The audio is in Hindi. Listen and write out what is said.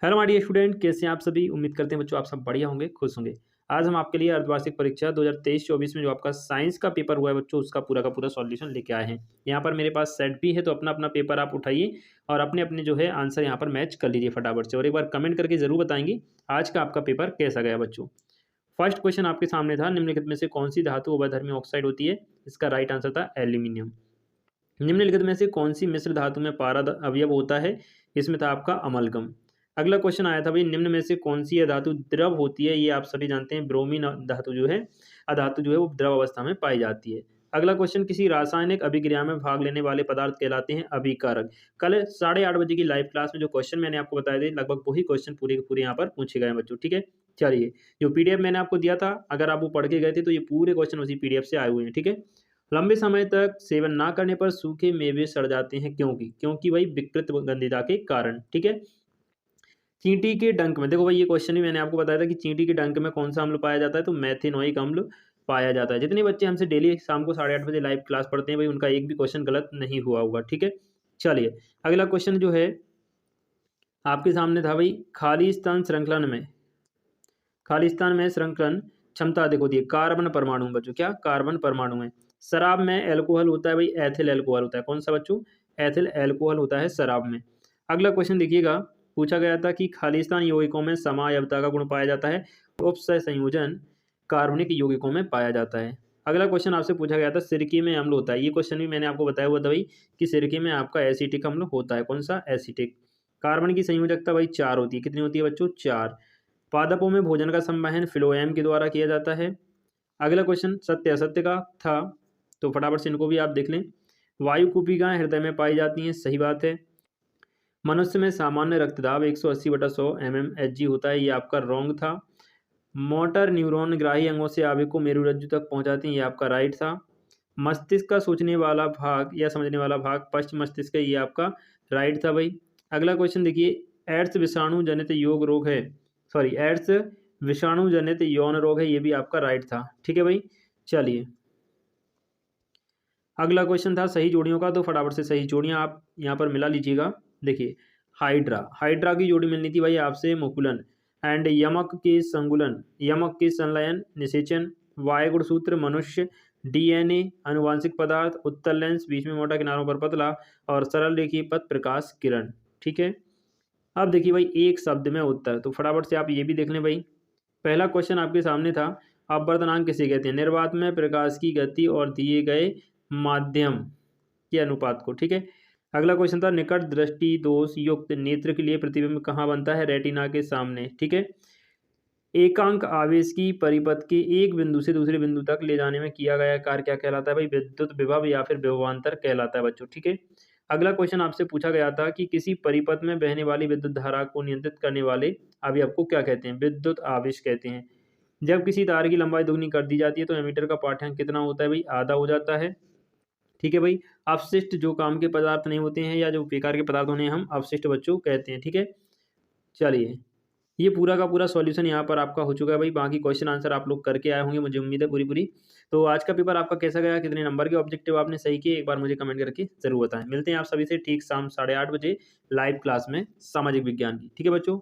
हेलो माय डियर स्टूडेंट, कैसे हैं आप सभी। उम्मीद करते हैं बच्चों आप सब बढ़िया होंगे, खुश होंगे। आज हम आपके लिए अर्धवार्षिक परीक्षा 2023-24 में जो आपका साइंस का पेपर हुआ है बच्चों, उसका पूरा का पूरा सॉल्यूशन लेके आए हैं। यहाँ पर मेरे पास सेट भी है, तो अपना अपना पेपर आप उठाइए और अपने अपने जो है आंसर यहाँ पर मैच कर लीजिए फटाफट से। और एक बार कमेंट करके जरूर बताएंगे आज का आपका पेपर कैसा गया बच्चों। फर्स्ट क्वेश्चन आपके सामने था, निम्नलिखित में से कौन सी धातु उभयधर्मी ऑक्साइड होती है। इसका राइट आंसर था एल्यूमिनियम। निम्नलिखित में से कौन सी मिश्र धातु में पारा अवयव होता है। इसमें था आपका अमलगम। अगला क्वेश्चन आया था भाई, निम्न में से कौन सी धातु द्रव होती है। ये आप सभी जानते हैं, ब्रोमीन धातु जो है, अधातु जो है वो द्रव अवस्था में पाई जाती है। अगला क्वेश्चन, किसी रासायनिक अभिक्रिया में भाग लेने वाले पदार्थ कहलाते हैं अभिकारक। कल 8:30 बजे की लाइव क्लास में जो क्वेश्चन मैंने आपको बताए थे, लगभग वही क्वेश्चन पूरे के पूरे यहाँ पर पूछे गए हैं बच्चों। ठीक है, चलिए, जो पीडीएफ मैंने आपको दिया था, अगर आप वो पढ़ के गए थे तो ये पूरे क्वेश्चन उसी पीडीएफ से आए हुए हैं। ठीक है, लंबे समय तक सेवन ना करने पर सूखे मेवे सड़ जाते हैं, क्योंकि भाई विकृत गंधता के कारण। ठीक है, चींटी के डंक में, देखो भाई ये क्वेश्चन भी मैंने आपको बताया था कि चींटी के डंक में कौन सा अम्ल पाया जाता है, तो मेथेनोइक अम्ल पाया जाता है। जितने बच्चे हमसे डेली शाम को 8:30 बजे लाइव क्लास पढ़ते हैं भाई, उनका एक भी क्वेश्चन गलत नहीं हुआ होगा। ठीक है, चलिए अगला क्वेश्चन जो है आपके सामने था भाई, खालिस्तान में श्रृंखलन क्षमता देखो दी, कार्बन परमाणु बच्चों, क्या कार्बन परमाणु है। शराब में एल्कोहल होता है भाई, एथिल एल्कोहल होता है। कौन सा बच्चों, एथिल एल्कोहल होता है शराब में। अगला क्वेश्चन देखिएगा, पूछा गया था कि खालिस्तान यौगिकों में समायवता का गुण पाया जाता है, उपसय संयोजन कार्बनिक यौगिकों में पाया जाता है। अगला क्वेश्चन आपसे पूछा गया था, सिरके में अम्ल होता है। ये क्वेश्चन भी मैंने आपको बताया हुआ था भाई कि सिरके में आपका एसिटिक अम्ल होता है। कौन सा, एसिटिक। कार्बन की संयोजकता भाई 4 होती है। कितनी होती है बच्चों, 4। पादपों में भोजन का संवहन फ्लोएम के द्वारा किया जाता है। अगला क्वेश्चन सत्य असत्य का था, तो फटाफट से इनको भी आप देख लें। वायु कुपिकाएं हृदय में पाई जाती हैं, सही बात है। मनुष्य में सामान्य रक्तदाब 180/100 mmHg होता है, ये आपका रॉन्ग था। मोटर न्यूरॉन ग्राही अंगों से आवेग को मेरुरज्जु तक पहुंचाते हैं, ये आपका राइट था। मस्तिष्क का सोचने वाला भाग या समझने वाला भाग पश्च मस्तिष्क है, ये आपका राइट था भाई। अगला क्वेश्चन देखिए, एड्स विषाणु जनित योग रोग है, सॉरी एड्स विषाणु जनित यौन रोग है, ये भी आपका राइट था। ठीक है भाई, चलिए अगला क्वेश्चन था सही जोड़ियों का, तो फटाफट से सही जोड़ियां आप यहाँ पर मिला लीजिएगा। देखिए, हाइड्रा की जोड़ी मिलनी थी भाई आपसे मुकुलन एंड यमक के संगुलन, यमक के संलयन निषेचन, वाय गुणसूत्र मनुष्य, डीएनए अनुवांशिक पदार्थ, उत्तल लेंस बीच में मोटा किनारों पर पतला, और सरल रेखीय पथ प्रकाश किरण। ठीक है, अब देखिए भाई एक शब्द में उत्तर, तो फटाफट से आप ये भी देख लें भाई। पहला क्वेश्चन आपके सामने था, अपवर्तनांक किसे कहते हैं। निर्वात में प्रकाश की गति और दिए गए माध्यम के अनुपात को। ठीक है, अगला क्वेश्चन था, निकट दृष्टि दोष युक्त नेत्र के लिए प्रतिबिंब कहाँ बनता है, रेटिना के सामने। ठीक है, एकांक आवेश की परिपथ के एक बिंदु से दूसरे बिंदु तक ले जाने में किया गया कार्य क्या कहलाता है भाई, विद्युत विभव या फिर विभवांतर कहलाता है बच्चों। ठीक है, अगला क्वेश्चन आपसे पूछा गया था कि किसी परिपथ में बहने वाली विद्युत धारा को नियंत्रित करने वाले अवयव को क्या कहते हैं, विद्युत आवेश कहते हैं। जब किसी तार की लंबाई दुगनी कर दी जाती है तो एमीटर का पाठ्यांक कितना होता है भाई, आधा हो जाता है। ठीक है भाई, अवशिष्ट जो काम के पदार्थ नहीं होते हैं या जो बेकार के पदार्थ होने हम अवशिष्ट बच्चों कहते हैं। ठीक है, चलिए ये पूरा का पूरा सॉल्यूशन यहाँ पर आपका हो चुका है भाई। बाकी क्वेश्चन आंसर आप लोग करके आए होंगे, मुझे उम्मीद है पूरी पूरी। तो आज का पेपर आपका कैसा गया, कितने नंबर के ऑब्जेक्टिव आपने सही किए, एक बार मुझे कमेंट करके जरूर बताएं। मिलते हैं आप सभी से ठीक शाम 8:30 बजे लाइव क्लास में सामाजिक विज्ञान की। ठीक है बच्चों।